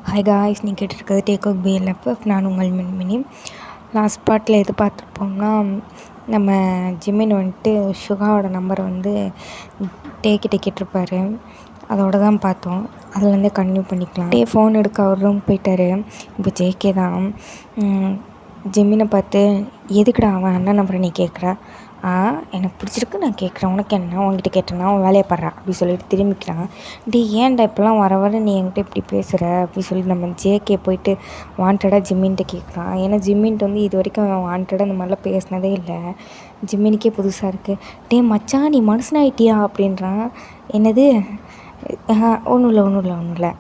Hi guys, நீங்கள் கேட்டிருக்கிறது take work பிஎல்எஃப்எஃப். நான் உங்கள் மின்மினி. லாஸ்ட் பார்ட்டில் எது பார்த்துருப்போம்னா, நம்ம ஜிம்மின் வந்துட்டு சுகாவோட நம்பரை வந்து டேக்கிட்ட கேட்டிருப்பாரு. அதோட தான் பார்த்தோம். அதுலேருந்தே கண்டினியூ பண்ணிக்கலாம். ஃபோன் எடுக்க அவர் ரூம் போயிட்டார். இப்போ ஜேகே தான் ஜிம்மினை பார்த்து, எதுக்குடா அவன் அண்ணன் நம்பரை நீ கேட்குற? எனக்கு பிடிச்சிருக்கு, நான் கேட்குறேன், உனக்கு என்ன, உங்ககிட்ட கேட்டேன்னா அவன் வேலையை படுறான் அப்படி சொல்லிட்டு திரும்பிக்கிறான். ஏன்டா இப்போலாம் வர வர நீ என்கிட்ட இப்படி பேசுகிற அப்படி சொல்லி நம்ம ஜேகே போயிட்டு வாண்டடாக ஜிம்மின்கிட்ட கேட்குறான். ஏன்னா ஜிம்மின்ட்டு வந்து இது வரைக்கும் அவன் வாண்டடாக இந்த மாதிரிலாம் பேசினதே இல்லை. ஜிம்மினுக்கே புதுசாக இருக்குது. மச்சான் நீ மனுஷனாயிட்டியா அப்படின்றான். என்னது? ஒன்றும் இல்லை,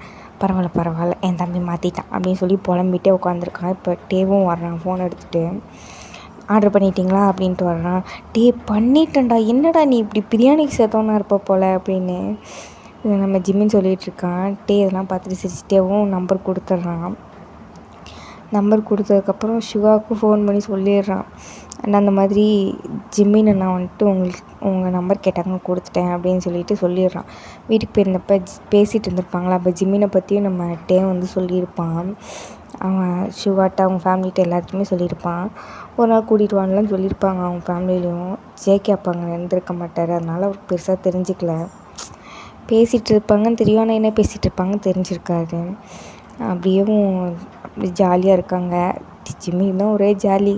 பரவாயில்ல, என் தம்பி மாற்றிட்டான் அப்படின்னு சொல்லி புலம்பிகிட்டே உட்காந்துருக்கான். இப்போ டேவும் வர்றான் ஃபோன் எடுத்துகிட்டு. ஆர்டர் பண்ணிட்டீங்களா அப்படின்ட்டு வர்றான். பண்ணிட்டேன்டா, என்னடா நீ இப்படி பிரியாணிக்கு சேர்த்தோன்னா இருப்ப போல் அப்படின்னு நம்ம ஜிம்மின்னு சொல்லிகிட்ருக்கான். இதெல்லாம் பார்த்துட்டு சிரிச்சிட்டேவும் நம்பர் கொடுத்துட்றான். நம்பர் கொடுத்ததுக்கப்புறம் சிவாவுக்கு ஃபோன் பண்ணி சொல்லிடுறான். அந்த மாதிரி ஜிம்மின்னு நான் வந்துட்டு உங்கள் நம்பர் கேட்டாங்க, கொடுத்துட்டேன் அப்படின்னு சொல்லிட்டு சொல்லிடுறான். வீட்டுக்கு போயிருந்தப்போ பேசிகிட்டு இருந்திருப்பாங்களா, அப்போ ஜிம்மினை பற்றியும் நம்ம வந்து சொல்லியிருப்பான். அவன் சிவாட்ட அவங்க ஃபேமிலிகிட்ட எல்லாத்துக்குமே சொல்லியிருப்பான். ஒரு நாள் கூட்டிகிட்டு வாங்கலான்னு சொல்லியிருப்பாங்க அவங்க ஃபேமிலிலையும். ஜேகே அப்போ அங்கே இருந்திருக்க மாட்டார். அதனால் அவருக்கு பெருசாக தெரிஞ்சிக்கல. பேசிகிட்டு இருப்பாங்கன்னு தெரியும், ஆனால் என்ன பேசிகிட்டு இருப்பாங்கன்னு தெரிஞ்சிருக்காது. அப்படி ஜாலியாக இருக்காங்க. ஜிம்மிக்கு தான் ஒரே ஜாலி.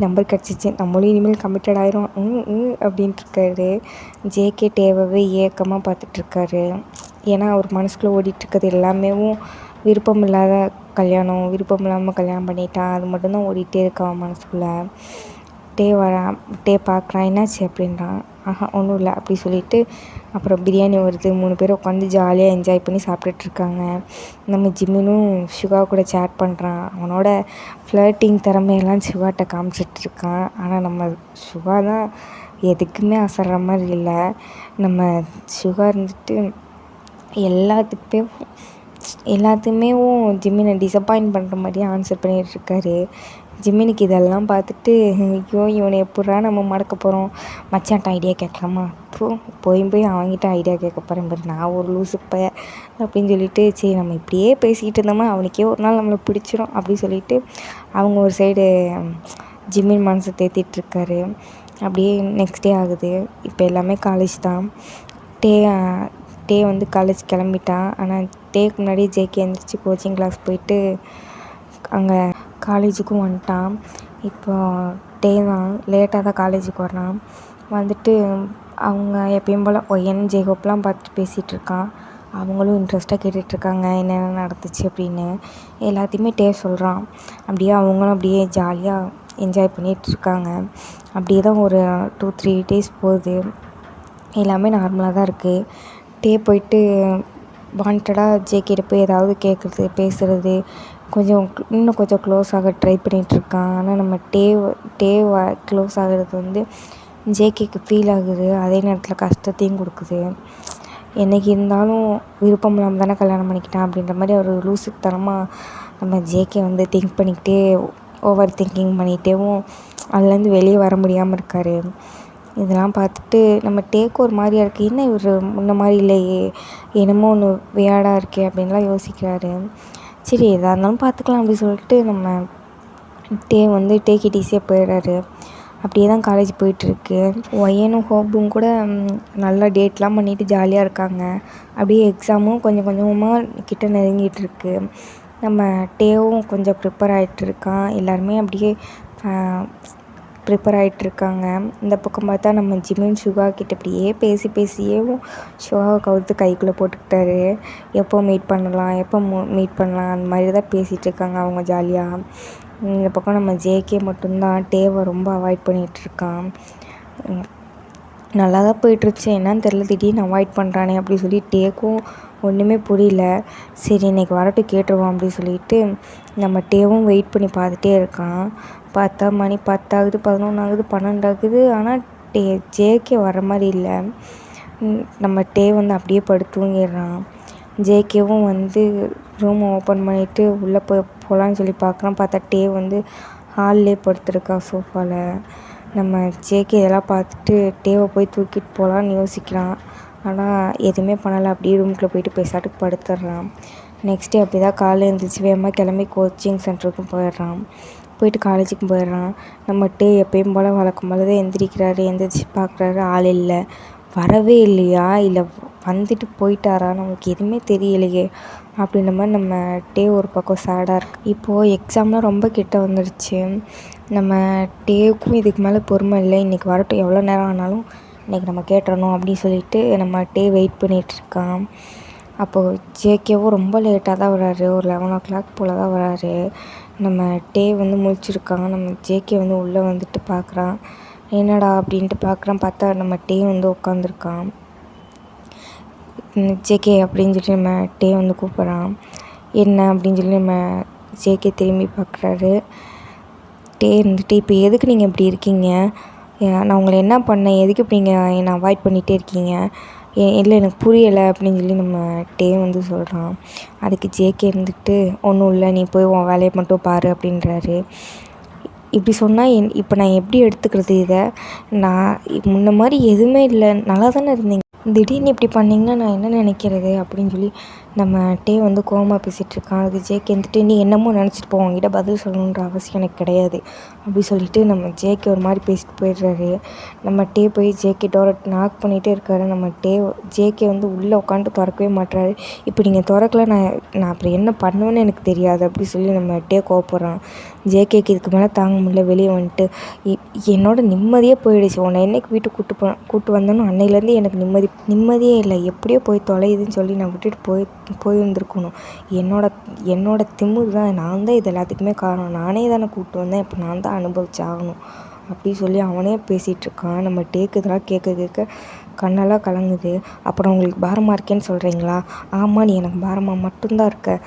நம்பர் கிடச்சிச்சு, நம்மளும் இனிமேல் கமிட்டட் ஆயிரும் அப்படின்ட்டுருக்காரு. ஜேகே டேவை ஏக்கமாக பார்த்துட்ருக்காரு. ஏன்னா அவர் மனசுக்குள்ளே ஓடிட்டுருக்கிறது எல்லாமே விருப்பம் இல்லாத கல்யாணம், விருப்பம் இல்லாமல் கல்யாணம் பண்ணிட்டான், அது மட்டும்தான் ஓடிட்டே இருக்கான் மனசுக்குள்ளே. வரான். பார்க்குறான். என்னாச்சு அப்படின்றான். ஒன்றும் இல்லை அப்படி சொல்லிவிட்டு அப்புறம் பிரியாணி வருது. 3 பேர் உட்காந்து ஜாலியாக என்ஜாய் பண்ணி சாப்பிட்டுட்ருக்காங்க. நம்ம ஜிம்மினும் சிவா கூட சேட் பண்ணுறான். அவனோட ஃப்ளர்ட்டிங் திறமையெல்லாம் சிவாட்ட காமிச்சிட்ருக்கான். ஆனால் நம்ம சிவா தான் எதுக்குமே அசர்ற மாதிரி இல்லை. நம்ம சிவா இருந்துட்டு எல்லாத்துக்குமே ஜிம்மினை டிசப்பாயிண்ட் பண்ணுற மாதிரியே ஆன்சர் பண்ணிகிட்ருக்காரு. ஜிம்மினுக்கு இதெல்லாம் பார்த்துட்டு, ஐயோ இவனை எப்பட்றா நம்ம மடக்க போகிறோம், மச்சான்ட்ட ஐடியா கேட்கலாமா, போய் அவங்ககிட்ட ஐடியா கேட்க போகிறேன் பாரு, நான் ஒரு லூசுப்ப அப்படின்னு சொல்லிட்டு, சரி நம்ம இப்படியே பேசிக்கிட்டு இருந்தோமா அவனுக்கே ஒரு நாள் நம்மளை பிடிச்சிரும் அப்படி சொல்லிட்டு அவங்க ஒரு சைடு ஜிம்மின் மனசை தேத்திட்டுருக்காரு. அப்படியே நெக்ஸ்ட் டே ஆகுது. இப்போ எல்லாமே காலேஜ் தான். வந்து காலேஜ் கிளம்பிட்டான். ஆனால் டேக்கு முன்னாடி ஜேகே எழுந்திரிச்சு கோச்சிங் கிளாஸ் போயிட்டு அங்கே காலேஜுக்கும் வந்துட்டான். இப்போ தான் லேட்டாக தான் காலேஜுக்கு வர்றான். வந்துட்டு அவங்க எப்பயும் போல் ஒய்யன் ஜேகோப்லாம் பார்த்துட்டு பேசிகிட்ருக்கான். அவங்களும் இன்ட்ரெஸ்ட்டாக கேட்டுட்ருக்காங்க என்னென்ன நடந்துச்சு அப்படின்னு. எல்லாத்தையுமே சொல்கிறான். அவங்களும் அப்படியே ஜாலியாக என்ஜாய் பண்ணிகிட்ருக்காங்க. அப்படியே தான் ஒரு 2-3 டேஸ் போகுது. எல்லாமே நார்மலாக தான் இருக்குது. போயிட்டு வாண்டடாக ஜேகேட்ட போய் ஏதாவது கேட்குறது, பேசுகிறது, இன்னும் கொஞ்சம் க்ளோஸ் ஆக ட்ரை பண்ணிகிட்ருக்கான். ஆனால் நம்ம க்ளோஸ் ஆகிறது வந்து ஜேகேக்கு ஃபீல் ஆகுது. அதே நேரத்தில் கஷ்டத்தையும் கொடுக்குது. என்றைக்கு இருந்தாலும் விருப்பம் இல்லாமல் தானே கல்யாணம் பண்ணிக்கிட்டான் அப்படின்ற மாதிரி ஒரு லூசுத்தனமாக நம்ம ஜேகே வந்து திங்க் பண்ணிக்கிட்டே, ஓவர் திங்கிங் பண்ணிகிட்டேவும் அதுலேருந்து வெளியே வர முடியாமல் இருக்கார். இதெல்லாம் பார்த்துட்டு நம்ம ஒரு மாதிரியாக இருக்குது. என்ன இவர் முன்ன மாதிரி இல்லையே, என்னமோ ஒன்று வியாடாக இருக்கே அப்படின்லாம் யோசிக்கிறாரு. சரி எதாக இருந்தாலும் பார்த்துக்கலாம் அப்படி சொல்லிட்டு நம்ம வந்து டேக் ஈஸியாக போயிடுறாரு. அப்படியே தான் காலேஜ் போயிட்டுருக்கு. ஒய்யனும் ஹோப்பும் கூட நல்லா டேட்லாம் பண்ணிவிட்டு ஜாலியாக இருக்காங்க. அப்படியே எக்ஸாமும் கொஞ்சம் கொஞ்சமாக கிட்ட நெருங்கிட்டுருக்கு. நம்ம கொஞ்சம் ப்ரிப்பேர் ஆகிட்டுருக்கான். எல்லாருமே அப்படியே ப்ரிப்பேர் ஆகிட்ருக்காங்க. இந்த பக்கம் பார்த்தா நம்ம ஜிம்மின் சுகா கிட்ட இப்படியே பேசியேவும் சுகாவை கவுத்து கைக்குள்ளே போட்டுக்கிட்டாரு. எப்போ மீட் பண்ணலாம் அந்த மாதிரி தான் பேசிகிட்டு இருக்காங்க அவங்க ஜாலியாக. இந்த பக்கம் நம்ம ஜேகே மட்டும்தான் ரொம்ப அவாய்ட் பண்ணிகிட்ருக்கான். நல்லா தான் போயிட்டுருச்சு, என்னன்னு தெரில, திடீர்னு அவாய்ட் பண்ணுறானே அப்படி சொல்லி ஒன்றுமே புரியல. சரி இன்றைக்கி வரட்டும் கேட்டுருவோம் அப்படி சொல்லிட்டு நம்ம வெயிட் பண்ணி பார்த்துட்டே இருக்கான். பார்த்தா மணி 10 ஆகுது, 11 ஆகுது, 12 ஆகுது. ஆனால் ஜேகே வர மாதிரி இல்லை. நம்ம வந்து அப்படியே படுத்து தூங்கிடுறான். ஜேகேவும் வந்து ரூமை ஓப்பன் பண்ணிவிட்டு உள்ளே போகலான்னு சொல்லி பார்க்குறான். பார்த்தா வந்து ஹால்லே படுத்துருக்கான் சோஃபாவில். நம்ம ஜேகே இதெல்லாம் பார்த்துட்டு போய் தூக்கிட்டு போகலான்னு யோசிக்கிறான். ஆனால் எதுவுமே பண்ணலை. அப்படியே ரூமுக்குள்ளே போயிட்டு பேசாட்டுக்கு படுத்துடுறான். நெக்ஸ்ட் டே அப்படி தான் காலையில் எழுந்திரிச்சி வேகமாக கிளம்பி கோச்சிங் சென்டருக்கும் போயிடுறான். போயிட்டு காலேஜுக்கும் போயிடுறான். நம்ம டே எப்பயும் போல் வழக்கம் போல் தான் எந்திரிக்கிறாரு. எந்திரிச்சு பார்க்குறாரு, ஆள் இல்லை. வரவே இல்லையா, இல்லை வந்துட்டு போயிட்டாரா, நமக்கு எதுவுமே தெரியலையே அப்படின்ற மாதிரி நம்ம டே ஒரு பக்கம் சேடாக இருக்குது. இப்போது எக்ஸாம்லாம் ரொம்ப கிட்ட வந்துடுச்சு. நம்ம டேவுக்கும் இதுக்கு மேலே பொறுமை இல்லை. இன்றைக்கி வரட்டும், எவ்வளோ நேரம் ஆனாலும் இன்றைக்கி நம்ம கேட்டுறணும் அப்படின்னு சொல்லிட்டு நம்ம டே வெயிட் பண்ணிகிட்ருக்கான். அப்போது ஜேகேவும் ரொம்ப லேட்டாக தான் வராரு. ஒரு 11 o'clock போல் தான் வராரு. நம்ம டே வந்து முழிச்சிருக்கான். நம்ம ஜேகே வந்து உள்ளே வந்துட்டு பார்க்குறான். என்னடா அப்படின்ட்டு பார்க்குறான். பார்த்தா நம்ம டே வந்து உட்காந்துருக்கான். ஜேகே அப்படின்னு சொல்லி நம்ம டே வந்து கூப்பிட்றான். என்ன அப்படின்னு சொல்லி நம்ம ஜேகே திரும்பி பார்க்குறாரு. டே இருந்துட்டு, இப்போ எதுக்கு நீங்கள் இப்படி இருக்கீங்க, நான் உங்களை என்ன பண்ணேன், எதுக்கு இப்படி நீங்கள் என்னை அவாய்ட் பண்ணிகிட்டே இருக்கீங்க, இல்லை எனக்கு புரியலை அப்படின்னு சொல்லி நம்ம டே வந்து சொல்கிறான். அதுக்கு ஜேகே இருந்துட்டு, ஒன்றும் இல்லை, நீ போய் உன் வேலையை மட்டும் பாரு அப்படின்றாரு. இப்படி சொன்னால் இப்போ நான் எப்படி எடுத்துக்கிறது இதை, நான் முன்ன மாதிரி எதுவுமே இல்லை, நல்லா தானே இருந்தீங்க, திடீர்னு இப்படி பண்ணிங்கன்னா நான் என்ன நினைக்கிறது அப்படின்னு சொல்லி நம்ம டே வந்து கோவமாக பேசிகிட்ருக்கான். அதுக்கு ஜேகே வந்துட்டு, நீ என்னமோ நினச்சிட்டு போ, உங்ககிட்ட பதில் சொல்லணுன்ற அவசியம் எனக்கு கிடையாது அப்படி சொல்லிவிட்டு நம்ம ஜேகே ஒரு மாதிரி பேசிட்டு போயிடுறாரு. நம்ம டே போய் ஜேகே டோரை நாக் பண்ணிகிட்டே இருக்காரு. நம்ம ஜேகே வந்து உள்ளே உட்காந்துட்டு திறக்கவே மாட்டுறாரு. இப்போ நீங்கள் திறக்கல, நான் அப்புறம் என்ன பண்ணுவேன்னு எனக்கு தெரியாது அப்படி சொல்லி நம்ம டே கோவப்படுறான். ஜேகேக்கு இதுக்கு மேலே தாங்க முடியல. வெளியே வந்துட்டு, என்னோட நிம்மதியே போயிடுச்சு, உன்னை என்னைக்கு வீட்டுக்கு கூப்பிட்டு வந்தேன்னு அன்னையிலேருந்து எனக்கு நிம்மதியே இல்லை, எப்படியோ போய் தொலையுதுன்னு சொல்லி நான் விட்டுட்டு போயிருந்துருக்கணும். என்னோட திமிரு தான், நான் தான் இது எல்லாத்துக்குமே காரணம், நானே தானே கூப்பிட்டு வந்தேன், இப்போ நான் தான் அனுபவிச்சாகணும் அப்படி சொல்லி அவனே பேசிகிட்ருக்கான். நம்ம டேக்கு இதெல்லாம் கேட்க கண்ணெல்லாம் கலங்குது. அப்புறம் உங்களுக்கு பாரமாக இருக்கேன்னு சொல்கிறீங்களா, ஆமாம், நீ எனக்கு பாரமாக மட்டும்தான் இருக்க,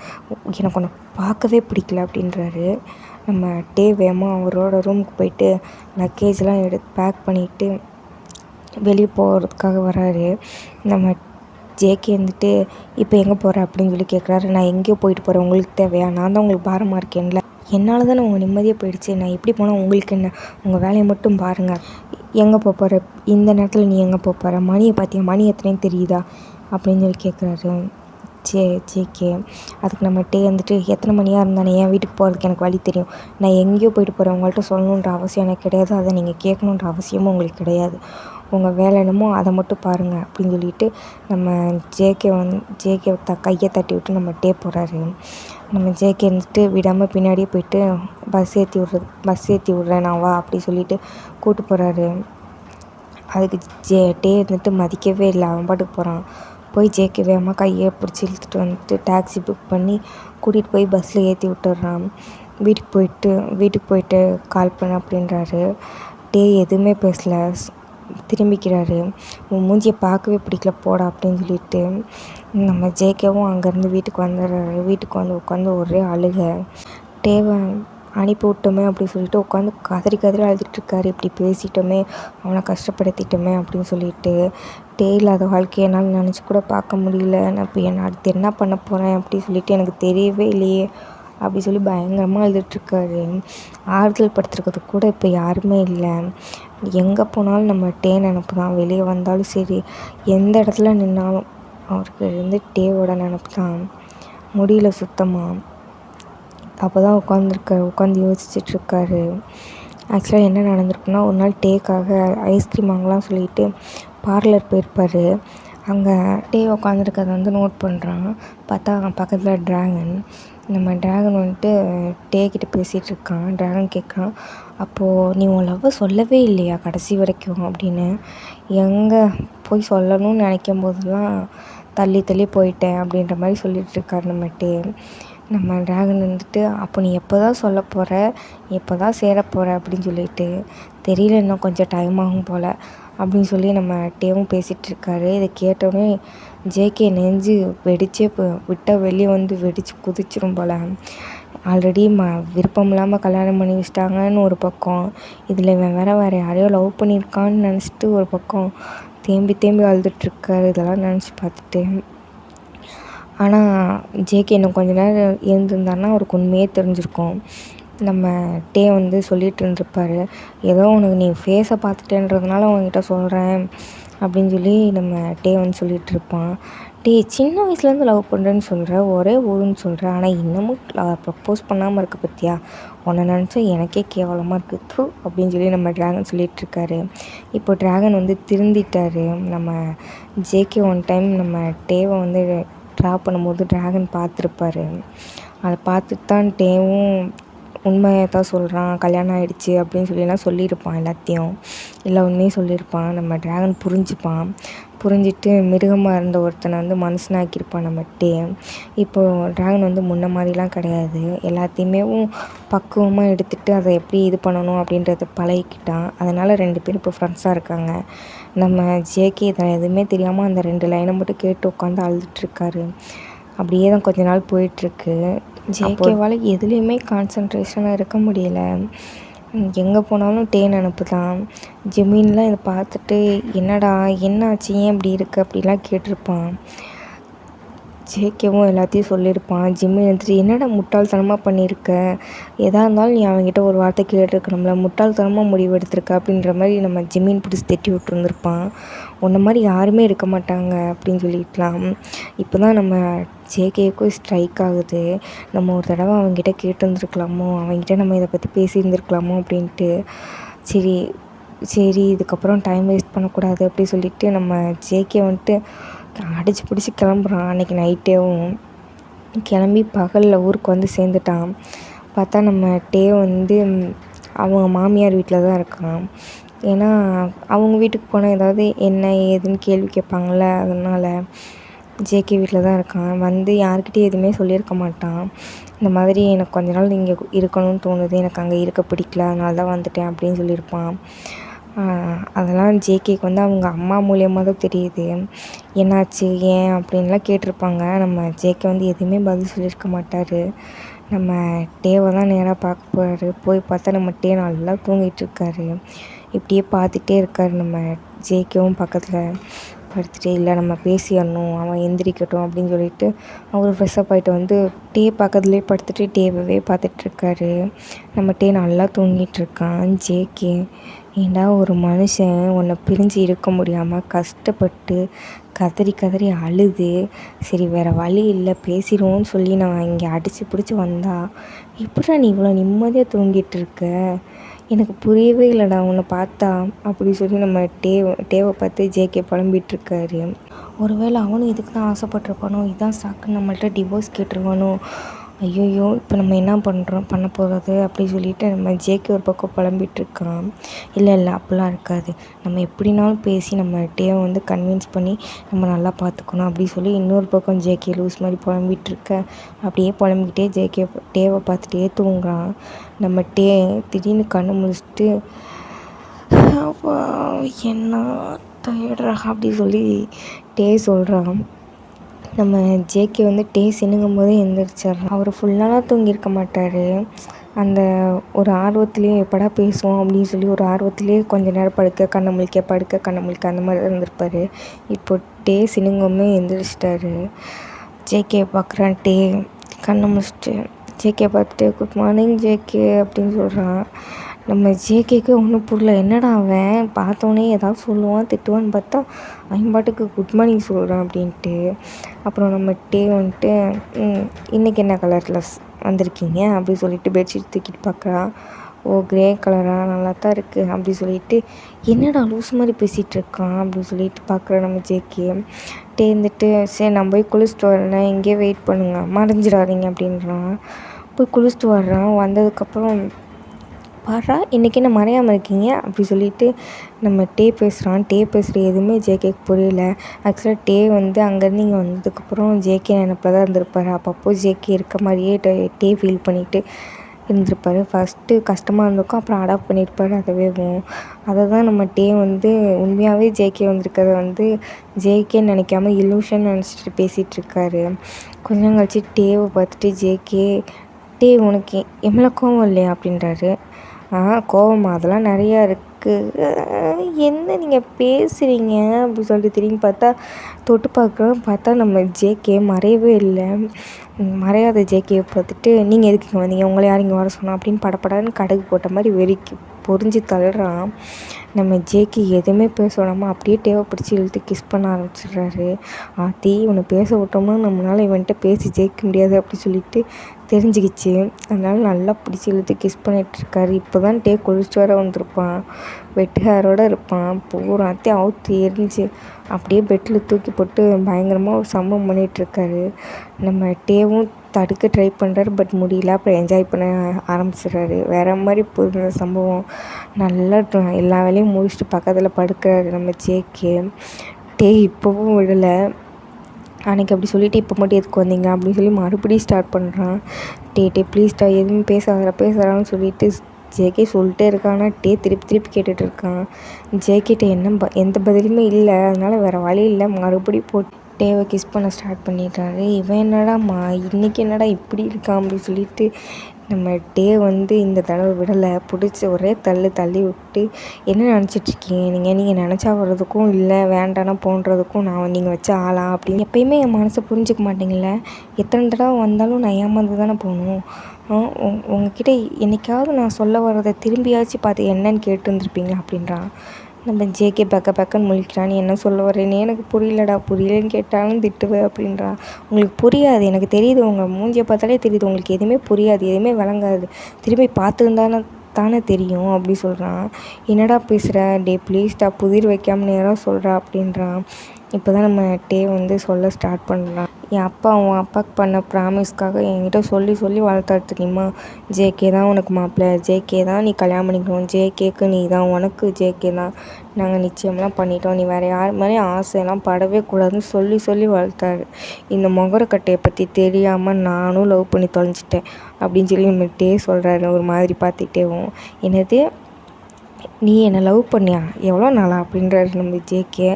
எனக்கு உன்னை பார்க்கவே பிடிக்கல அப்படின்றாரு. நம்ம டே வேகமாக அவரோட ரூமுக்கு போயிட்டு லக்கேஜ்லாம் பேக் பண்ணிவிட்டு வெளியே போகிறதுக்காக வராரு. நம்ம ஜேகே வந்துட்டு, இப்போ எங்கே போகிற அப்படின்னு சொல்லி கேட்குறாரு. நான் எங்கேயோ போயிட்டு போகிறேன், உங்களுக்கு தேவையா, நான் தான் உங்களுக்கு பாரமாக இருக்கேன்ல, என்னால் தானே உங்கள் நிம்மதியே போயிடுச்சு, நான் எப்படி போனால் உங்களுக்கு என்ன, உங்கள் வேலையை மட்டும் பாருங்கள், எங்கே போகிற, இந்த நேரத்தில் நீ எங்கே போகிற, மணியை பார்த்தியா, மணி எத்தனைன்னு தெரியுதா அப்படின்னு சொல்லி கேட்குறாரு ஜேகே. அதுக்கு நம்ம டே வந்துட்டு, எத்தனை மணியாக இருந்தானே என் வீட்டுக்கு போகிறதுக்கு எனக்கு வழி தெரியும், நான் எங்கேயோ போயிட்டு போகிறேன், உங்கள்கிட்ட சொல்லணுன்ற அவசியம் எனக்கு கிடையாது, அதை நீங்கள் கேட்கணுன்ற அவசியமும் உங்களுக்கு கிடையாது, உங்கள் வேலை என்னமோ அதை மட்டும் பாருங்கள் அப்படின்னு சொல்லிட்டு நம்ம ஜேகே கையை தட்டி விட்டு நம்ம டே போகிறாரு. நம்ம ஜேகே இருந்துட்டு விடாமல் பின்னாடியே போயிட்டு பஸ் ஏற்றி விட்றேன் நான் வா அப்படி சொல்லிட்டு கூப்பிட்டு போகிறாரு. அதுக்கு டே இருந்துட்டு மதிக்கவே இல்லை, அவன் பாட்டுக்கு போகிறான். போய் ஜேகே வேகமாக கையை பிடிச்சி இழுத்துட்டு வந்துட்டு டாக்ஸி புக் பண்ணி கூட்டிகிட்டு போய் பஸ்ஸில் ஏற்றி விட்டுடுறான். வீட்டுக்கு போயிட்டு கால் பண்ண அப்படின்றாரு. டே எதுவுமே பேசலை, திரும்பிக்கிறாரு. உன் மூஞ்சியை பார்க்கவே பிடிக்கல போடா அப்படின்னு சொல்லிட்டு நம்ம ஜேகேவும் அங்கேருந்து வீட்டுக்கு வந்துடுறாரு. வீட்டுக்கு வந்து உட்காந்து ஒரே அழுகை. டேவை அனுப்பி விட்டோமே அப்படின்னு சொல்லிட்டு உட்காந்து கதறி அழுதுட்டுருக்காரு. இப்படி பேசிட்டோமே, அவனை கஷ்டப்படுத்திட்டோமே அப்படின்னு சொல்லிட்டு. டே இல்லாத வாழ்க்கையை என்னால் நினச்சி கூட பார்க்க முடியல, நான் இப்போ அடுத்து என்ன பண்ண போகிறேன் அப்படி சொல்லிட்டு எனக்கு தெரியவே இல்லையே அப்படி சொல்லி பயங்கரமாக அழுதுட்டுருக்காரு. ஆறுதல் படுத்துறதுக்கு கூட இப்போ யாருமே இல்லை. எங்கே போனாலும் நம்ம டே நினப்பு தான், வெளியே வந்தாலும் சரி, எந்த இடத்துல நின்னாலும் அவருக்கு டேவோட நினப்பு தான். முடியல சுத்தமாக. அப்போ தான் உட்காந்து யோசிச்சுட்ருக்காரு. ஆக்சுவலாக என்ன நடந்திருக்குன்னா, ஒரு நாள் டேக்காக ஐஸ்கிரீம் வாங்கலாம் சொல்லிட்டு பார்லர் போயிருப்பார். அங்கே டே உட்காந்துருக்கதை வந்து நோட் பண்ணுறான். பார்த்தா பக்கத்தில் ட்ராகன். நம்ம ட்ராகன் வந்துட்டு டேக்கிட்ட பேசிகிட்ருக்கான். ட்ராகன் கேட்குறான், அப்போது நீ உன் லவ்வை சொல்லவே இல்லையா கடைசி வரைக்கும் அப்படின்னு. எங்கே போய் சொல்லணும்னு நினைக்கும் போதெல்லாம் தள்ளி போயிட்டேன் அப்படின்ற மாதிரி சொல்லிகிட்ருக்காரு நம்ம டே. நம்ம ட்ராகன் வந்துட்டு, அப்போ நீ எப்போ தான் சொல்ல போகிற, எப்போ தான் சேர போகிற அப்படின்னு சொல்லிட்டு, தெரியல, இன்னும் கொஞ்சம் டைம் ஆகும் போல் அப்படின்னு சொல்லி நம்ம டேவும் பேசிகிட்ருக்காரு. இதை கேட்டோடனே ஜேகே நெஞ்சு வெடிச்சே விட்டால் வெளியே வந்து வெடித்து குதிச்சிரும் போல். ஆல்ரெடி விருப்பம் இல்லாமல் கல்யாணம் பண்ணி வச்சிட்டாங்கன்னு ஒரு பக்கம், இதில் இவன் வேறு யாரையோ லவ் பண்ணியிருக்கான்னு நினச்சிட்டு ஒரு பக்கம் தேம்பி அழுதுட்ருக்காரு. இதெல்லாம் நினச்சி பார்த்துட்டு. ஆனால் ஜேகே இன்னும் கொஞ்ச நேரம் இருந்திருந்தாருன்னா அவருக்கு உண்மையே தெரிஞ்சிருக்கும். நம்ம டே வந்து சொல்லிகிட்டு இருந்திருப்பார், ஏதோ உனக்கு நீ ஃபேஸை பார்த்துட்டேன்றதுனால உன்கிட்ட சொல்கிறேன் அப்படின்னு சொல்லி நம்ம டே வந்து சொல்லிகிட்ருப்பான். டேய் சின்ன வயசுலேருந்து லவ் பண்ணுறேன்னு சொல்கிற, ஒரே ஊருன்னு சொல்கிற, ஆனால் இன்னமும் ப்ரப்போஸ் பண்ணாமல் இருக்க பார்த்தியா, உன்னை நினச்சா எனக்கே கேவலமாக இருக்குது த்ரூ அப்படின்னு சொல்லி நம்ம ட்ராகன் சொல்லிகிட்ருக்காரு. இப்போ ட்ராகன் வந்து திருந்திட்டார். நம்ம ஜேகே ஒன் டைம் நம்ம டேவை வந்து ட்ராப் பண்ணும்போது ட்ராகன் பார்த்துருப்பாரு. அதை பார்த்துட்டு தான் டேவும் உண்மையை தான் சொல்கிறான், கல்யாணம் ஆகிடுச்சி அப்படின்னு சொல்லிலாம் சொல்லியிருப்பான். எல்லாத்தையும் எல்லா உண்மையும் சொல்லியிருப்பான். நம்ம ட்ராகன் புரிஞ்சுப்பான். புரிஞ்சிட்டு மிருகமாக இருந்த ஒருத்தனை வந்து மனுஷனாக்கியிருப்பான் நம்ம டே. இப்போது ட்ராகன் வந்து முன்ன மாதிரிலாம் கிடையாது. எல்லாத்தையுமே பக்குவமாக எடுத்துகிட்டு அதை எப்படி இது பண்ணணும் அப்படின்றத பழகிக்கிட்டான். அதனால் 2 பேரும் இப்போ ஃப்ரெண்ட்ஸாக இருக்காங்க. நம்ம ஜேகே இதை எதுவுமே தெரியாமல் அந்த 2 லைனை மட்டும் கேட்டு உட்காந்து அழுதுட்ருக்காரு. அப்படியே தான் கொஞ்ச நாள் போயிட்டுருக்கு. ஜேகேவால் எதுலேயுமே கான்சன்ட்ரேஷனாக இருக்க முடியல. எங்கே போனாலும் டே நினப்பு தான். ஜெமீன்லாம் இதை பார்த்துட்டு என்னடா என்ன ஆச்சு, ஏன் இப்படி இருக்குது அப்படிலாம் கேட்டிருப்பான். ஜேகேவும் எல்லாத்தையும் சொல்லியிருப்பான். ஜிம்மி வந்துட்டு என்னடா முட்டாள்தனமாக பண்ணியிருக்க, எதாக இருந்தாலும் நீ அவங்ககிட்ட ஒரு வார்த்தை கேட்டிருக்கணும்ல, முட்டாள்தனமாக முடிவு எடுத்திருக்க அப்படின்ற மாதிரி நம்ம ஜிம்மின் பிடிச்சி தட்டி விட்டுருந்துருப்பான். உன்ன மாதிரி யாருமே இருக்க மாட்டாங்க அப்படின்னு சொல்லிக்கலாம். இப்போ தான் நம்ம ஜேகேவுக்கும் ஸ்ட்ரைக் ஆகுது. நம்ம ஒரு தடவை அவங்ககிட்ட கேட்டுருந்துருக்கலாமோ, அவங்ககிட்ட நம்ம இதை பற்றி பேசியிருந்துருக்கலாமோ அப்படின்ட்டு. சரி இதுக்கப்புறம் டைம் வேஸ்ட் பண்ணக்கூடாது அப்படி சொல்லிவிட்டு நம்ம ஜேகே வந்துட்டு அடித்து பிடிச்சி கிளம்புறான். அன்றைக்கி நைட்டேவும் கிளம்பி பகலில் ஊருக்கு வந்து சேர்ந்துட்டான். பார்த்தா நம்ம டே வந்து அவங்க மாமியார் வீட்டில் தான் இருக்கான். ஏன்னா அவங்க வீட்டுக்கு போனால் ஏதாவது என்ன ஏதுன்னு கேள்வி கேட்பாங்கள, அதனால் ஜேகே வீட்டில் தான் இருக்கான். வந்து யார்கிட்டையும் எதுவுமே சொல்லியிருக்க மாட்டான். இந்த மாதிரி எனக்கு கொஞ்ச நாள் இங்கே இருக்கணும்னு தோணுது, எனக்கு அங்கே இருக்க பிடிக்கல, அதனால தான் வந்துட்டேன் அப்படின்னு சொல்லியிருப்பான். அதெல்லாம் ஜேகேக்கு வந்து அவங்க அம்மா மூலியமாக தான் தெரியுது. என்னாச்சு ஏன் அப்படின்லாம் கேட்டிருப்பாங்க. நம்ம ஜேகே வந்து எதுவுமே பதில் சொல்லியிருக்க மாட்டார். நம்ம டேவை தான் நேராக பார்க்க போகிறாரு. போய் பார்த்தா நம்ம டே நல்லா தூங்கிட்டுருக்காரு. இப்படியே பார்த்துட்டே இருக்கார். நம்ம ஜேகேவும் பக்கத்தில் படுத்துகிட்டே இல்லை நம்ம பேசிடணும், அவன் எந்திரிக்கட்டும் அப்படின்னு சொல்லிட்டு அவர் ஃப்ரெஷ்ஷப் ஆகிட்டு வந்து டே பக்கத்துலேயே படுத்துட்டு டேவே பார்த்துட்ருக்காரு. நம்ம டே நல்லா தூங்கிட்டுருக்கான். ஜேகே ஏண்டா ஒரு மனுஷன் உன்னை பிரிஞ்சு இருக்க முடியாமல் கஷ்டப்பட்டு கதறி கதறி அழுது, சரி வேறு வழி இல்லை பேசிடுவோன்னு சொல்லி நான் இங்கே அடித்து பிடிச்சி வந்தா எப்படிடா நீ இவ்வளோ நிம்மதியாக தூங்கிட்டு இருக்க, எனக்கு புரியவே இல்லைடா உன்னை பார்த்தா அப்படி சொல்லி நம்ம டேவை பார்த்து ஜேகே புலம்பிகிட்ருக்காரு. ஒருவேளை அவனும் இதுக்கு தான் ஆசைப்பட்டிருப்பானோ, இதான் சாக்குன்னு நம்மள்ட்ட டிவோர்ஸ் கேட்டுருவானோ, ஐயோயோ இப்போ நம்ம என்ன பண்ண போகிறது அப்படி சொல்லிட்டு நம்ம ஜேகே ஒரு பக்கம் புலம்பிகிட்ருக்கான். இல்லை அப்படிலாம் இருக்காது, நம்ம எப்படினாலும் பேசி நம்ம டேவை வந்து கன்வின்ஸ் பண்ணி நம்ம நல்லா பார்த்துக்கணும் அப்படி சொல்லி இன்னொரு பக்கம் ஜேகே லூஸ் மாதிரி புலம்பிகிட்ருக்க. அப்படியே புலம்பிக்கிட்டே ஜேகே டேவை பார்த்துட்டே தூங்குறான். நம்ம டே திடீர்னு கண்ணு முழிச்சிட்டு என்ன டயர்டா அப்படி சொல்லி டே சொல்கிறான். நம்ம ஜேகே வந்து டே சினுங்கும் போதே எழுந்திரிச்சிட்றான். அவர் ஃபுல்லாலாம் தூங்கியிருக்க மாட்டார். அந்த ஒரு ஆர்வத்துலேயே எப்படா பேசுவோம் அப்படின்னு சொல்லி ஒரு ஆர்வத்துலேயே கொஞ்ச நேரம் படுக்க கண்ணை முழிக்க அந்த மாதிரி தான் இருந்திருப்பார். இப்போ டே சினுங்கமே எழுந்திரிச்சிட்டாரு. ஜேகே பார்க்குறான். டே கண்ணை முழிச்சிட்டு ஜேகே பார்த்துட்டு குட் மார்னிங் ஜேகே அப்படின்னு சொல்கிறான். நம்ம ஜேகேக்கு ஒன்றும் புரியல, என்னடா அவன் பார்த்தோன்னே ஏதாவது சொல்லுவான் திட்டுவான்னு பார்த்தா அவன் பாட்டுக்கு குட் மார்னிங் சொல்கிறான் அப்படின்ட்டு. அப்புறம் நம்ம டே வந்துட்டு இன்றைக்கி என்ன கலரில் வந்திருக்கீங்க அப்படி சொல்லிட்டு பெட்ஷீட் தூக்கிட்டு பார்க்குறான். ஓ கிரே கலராக நல்லா தான் இருக்குது அப்படி சொல்லிட்டு என்னடா லூஸ் மாதிரி பேசிகிட்டு இருக்கான் அப்படின்னு சொல்லிட்டு பார்க்குறேன் நம்ம ஜேகே. டே இருந்துட்டு சரி நான் போய் குளிச்சுட்டு வரேன், இங்கேயே வெயிட் பண்ணுங்க மறைஞ்சிடாதீங்க அப்படின்றான். போய் குளிச்சுட்டு வர்றான். வந்ததுக்கப்புறம் பாரா இன்றைக்கி என்ன மறையாமல் இருக்கீங்க அப்படி சொல்லிட்டு நம்ம டே பேசுகிறான். டே பேசுகிற எதுவுமே ஜேகேக்கு புரியல. ஆக்சுவலாக டே வந்து அங்கேருந்து இங்கே வந்ததுக்கப்புறம் ஜேகே நினப்பில் தான் இருந்திருப்பார். அப்பப்போ ஜேகே இருக்க மாதிரியே டே ஃபீல் பண்ணிவிட்டு இருந்திருப்பார். ஃபஸ்ட்டு கஷ்டமாக இருந்திருக்கும், அப்புறம் அடாப்ட் பண்ணியிருப்பார். அதை தான் நம்ம டே வந்து உண்மையாகவே ஜேகே வந்திருக்கிறத வந்து ஜேகேன்னு நினைக்காம இல்லூஷன் நினச்சிட்டு பேசிகிட்ருக்காரு. கொஞ்சம் கழிச்சு டேவை பார்த்துட்டு ஜேகே டே உனக்கு எவ்வளோ கோவம் இல்லையா அப்படின்றாரு. கோவமா அதெல்லாம் நிறையா இருக்குது, என்ன நீங்கள் பேசுகிறீங்க அப்படி சொல்லிட்டு திரும்பி பார்த்தா தொட்டு பார்த்தா நம்ம ஜேகே மறையவே இல்லை. மறையாத ஜேகேவை பார்த்துட்டு நீங்கள் எதுக்கு இங்கே வந்தீங்க, உங்களை யார் இங்கே வர சொன்னா அப்படின்னு படப்படான்னு கடுகு போட்ட மாதிரி வெறிக்கி பொரிஞ்சு தள்ளுறான். நம்ம ஜேகே எதுவுமே பேச விடாமல் அப்படியே டேவை பிடிச்சி இழுத்து கிஸ் பண்ண ஆரம்பிச்சிடுறாரு. ஆத்தி இவனை பேச விட்டோம்னா நம்மளால் இவன்கிட்ட பேசி ஜெயிக்க முடியாது அப்படி சொல்லிட்டு தெரிஞ்சுக்கிச்சு. அதனால நல்லா பிடிச்சி இழுத்து கிஸ் பண்ணிகிட்ருக்காரு. இப்போ தான் டே குளிச்சுட்டு வர வந்திருப்பான், வெட்டு ஹேரோடு இருப்பான். பூராத்தையும் அவுத்து எரிஞ்சு அப்படியே பெட்டில் தூக்கி போட்டு பயங்கரமாக ஒரு சம்பவம் பண்ணிகிட்ருக்காரு. நம்ம டேவும் தடுக்க ட்ரை பண்ணுறாரு, பட் முடியல. அப்புறம் என்ஜாய் பண்ண ஆரம்பிச்சிடுறாரு. வேறு மாதிரி போயிருந்த சம்பவம். நல்லா எல்லா வேலையும் முடிச்சுட்டு பக்கத்தில் படுக்கிறாரு நம்ம ஜேகே. டே இப்போவும் விடலை. அன்றைக்கி அப்படி சொல்லிவிட்டு இப்போ மட்டும் எதுக்கு வந்தீங்க அப்படின்னு சொல்லி மறுபடியும் ஸ்டார்ட் பண்ணுறான். டே ப்ளீஸ்டா எதுவும் பேசுகிறான்னு சொல்லிட்டு ஜேகே சொல்லிட்டே இருக்கான். ஆனால் டே திருப்பி கேட்டுட்ருக்கான். ஜேகேட்ட எந்த பதிலுமே இல்லை. அதனால் வேறு வழி இல்லை, மறுபடியும் போட்டு டேவை கிஸ் பண்ண ஸ்டார்ட் பண்ணிட்டாரு. இவன் என்னடாம்மா இன்றைக்கி என்னடா இப்படி இருக்கான் அப்படின்னு சொல்லிட்டு நம்ம டே வந்து இந்த தடவை விடலை. பிடிச்சி ஒரே தள்ளி விட்டு, என்ன நினச்சிட்ருக்கீங்க நீங்கள் நினச்சா வர்றதுக்கும் இல்லை வேண்டானா போன்றதுக்கும் நான் நீங்கள் வச்ச ஆளா அப்படின்னு எப்பயுமே என் மனசை புரிஞ்சிக்க மாட்டீங்கள. எத்தனை தடவை வந்தாலும் நான் ஏமாந்து தானே போகணும். உங்ககிட்ட என்றைக்காவது நான் சொல்ல வர்றதை திரும்பியாச்சும் பார்த்து என்னன்னு கேட்டு வந்துருப்பீங்களா அப்படின்றான். நம்ம ஜேகே பக்கன்னு முழிக்கிறான். நீ என்ன சொல்ல வரேன்னு எனக்கு புரியலடா, புரியலன்னு கேட்டாலும் திட்டுவேன் அப்படின்றான். உங்களுக்கு புரியாது, எனக்கு தெரியுது, உங்கள் மூஞ்சியை பார்த்தாலே தெரியுது, உங்களுக்கு எதுவுமே புரியாது, எதுவுமே விளங்காது, திரும்பி தானே தெரியும் அப்படி சொல்கிறான். என்னடா பேசுகிற, டே ப்ளீஸ்டா புதிர் வைக்காமல் நேராக சொல்கிறா அப்படின்றான். இப்போ தான் நம்ம டே வந்து சொல்ல ஸ்டார்ட் பண்ணுறான். என் அப்பா உன் அப்பாவுக்கு பண்ண ப்ராமிஸ்க்காக என்கிட்ட சொல்லி வளர்த்தாரு தெரியுமா. ஜேகே தான் உனக்கு மாப்பிள்ளை, ஜேகே தான் நீ கல்யாணம் பண்ணிக்கணும், ஜேகேக்கு நீ தான், உனக்கு ஜேகே தான், நாங்கள் நிச்சயம்லாம் பண்ணிட்டோம், நீ வேறு யார் மேலேயும் ஆசையெல்லாம் படவே கூடாதுன்னு சொல்லி வளர்த்தாரு. இந்த முகரக்கட்டையை பற்றி தெரியாமல் நானும் லவ் பண்ணி தொலைஞ்சிட்டேன் அப்படின்னு சொல்லி நம்ம டே சொல்கிறாரு ஒரு மாதிரி பார்த்துட்டேவும். என்னது நீ என்னை லவ் பண்ணியா, எவ்வளோ நாளா அப்படின்றாரு நம்ம ஜேகே.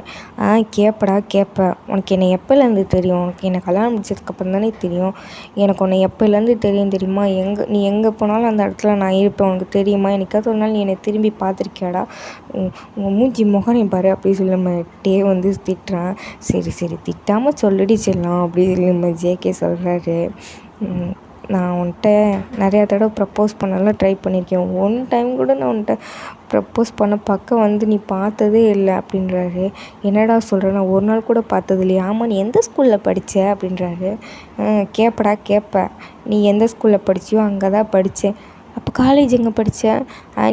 கேட்பேன், உனக்கு என்னை எப்போலேருந்து தெரியும், உனக்கு என்னை கல்யாணம் முடிச்சதுக்கப்புறம் தானே தெரியும், எனக்கு உன்னை எப்போலேருந்து தெரியுமா, நீ எங்கே போனாலும் அந்த இடத்துல நான் இருப்பேன், உனக்கு தெரியுமா, என்னைக்காவது ஒரு நாள் நீ என்னை திரும்பி பார்த்துருக்கியாடா, உங்கள் மூஞ்சி முகரையும் பாரு அப்படி சொல்லி நம்ம டே வந்து திட்டுறான். சரி திட்டாமல் சொல்லிடி செல்லம் அப்படி சொல்லி நம்ம ஜேகே சொல்கிறாரு. நான் உன்கிட்ட நிறையா தடவை ப்ரப்போஸ் பண்ணலாம் ட்ரை பண்ணியிருக்கேன், ஒன் டைம் கூட நான் உன்கிட்ட ப்ரப்போஸ் பண்ண பக்கம் வந்து நீ பார்த்ததே இல்லை அப்படின்றாரு. என்னடா சொல்கிற, நான் ஒரு நாள் கூட பார்த்தது இல்லையா. ஆமாம், நீ எந்த ஸ்கூலில் படித்த அப்படின்றாரு. கேட்பேன், நீ எந்த ஸ்கூலில் படிச்சியோ அங்கே தான் படித்தேன். அப்போ காலேஜ் எங்கே படித்தேன்,